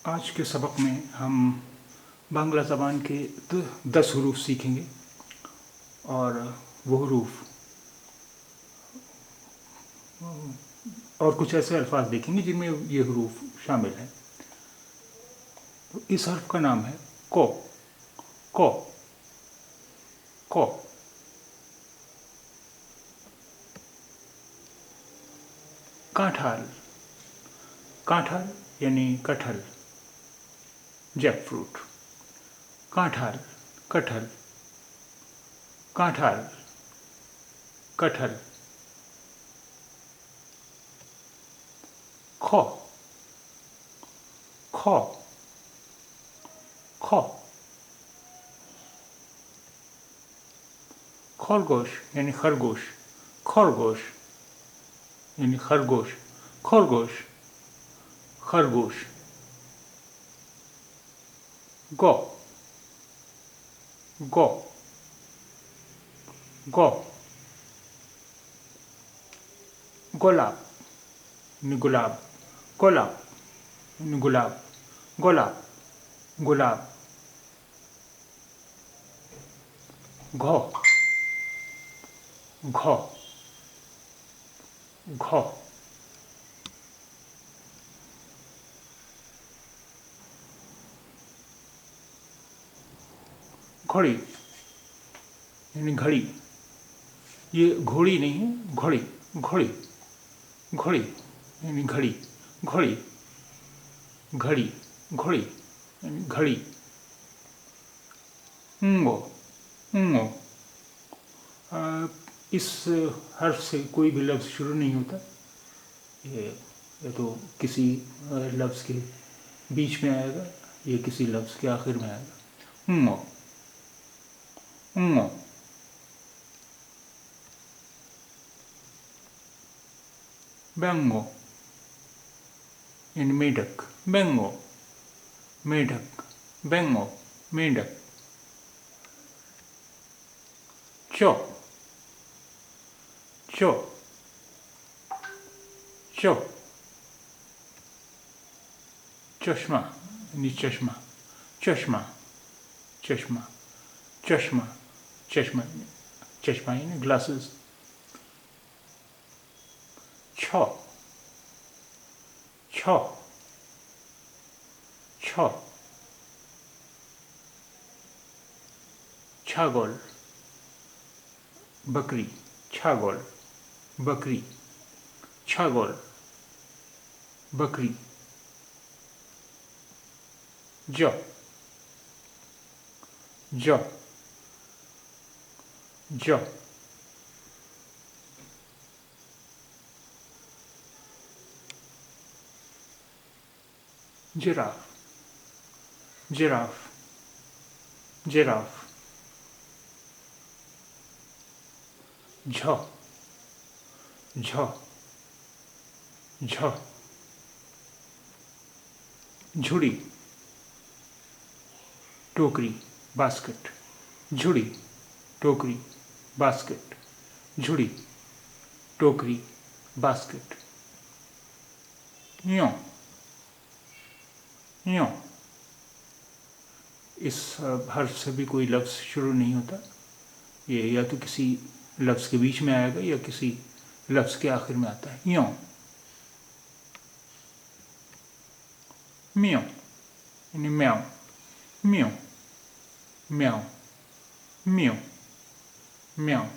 آج کے سبق میں ہم بانگلہ زبان کے 10 حروف سیکھیں گے اور وہ حروف اور کچھ ایسے الفاظ دیکھیں گے جن میں یہ حروف شامل ہیں. اس حرف کا نام ہے کو. کو کو کانٹھال. کانٹھال یعنی کٹہل، جیک فروٹ. کانٹھال کٹہل. کانٹھال کٹہل. کھو. کھو کھو خرگوش یعنی خرگوش. خرگوش یعنی خرگوش. خرگوش خرگوش. گو. گو گو. گلاب یعنی گلاب. گلاب یعنی گلاب. گلاب گلاب. گھو. گھو گھو. گھڑی یعنی گھڑی. یہ گھوڑی نہیں ہے، گھڑی. گھڑی گھڑی یعنی گھڑی. گھڑی گھڑی. گھڑی یعنی گھڑی. انگو. انگو. اس حرف سے کوئی بھی لفظ شروع نہیں ہوتا. یہ تو کسی لفظ کے بیچ میں آئے گا یا کسی لفظ کے آخر میں آئے گا. انگو. انگو. بینگو یعنی میڈک. بینگو میڈک. بینگو میڈک. چو. چو چو. چشمہ یعنی چشمہ. چشمہ چشمہ. چشمہ چشمہ چشمہ یعنی گلاسز. چھو. چھو چھو. چھاگل بکری. چھاگل بکری. چھاگل بکری. جو. جو جو. جراف. Giraffe giraffe. جھو. جھو جھو. جھڑی. ٹوکری باسکٹ. جھڑی ٹوکری باسکٹ. جھڑی ٹوکری باسکٹ. یوں. یوں. اس حرف سے بھی کوئی لفظ شروع نہیں ہوتا. یہ یا تو کسی لفظ کے بیچ میں آئے گا یا کسی لفظ کے آخر میں آتا ہے. یوں. میوں یعنی میاؤں. میوں میاؤں. میوں میاؤں.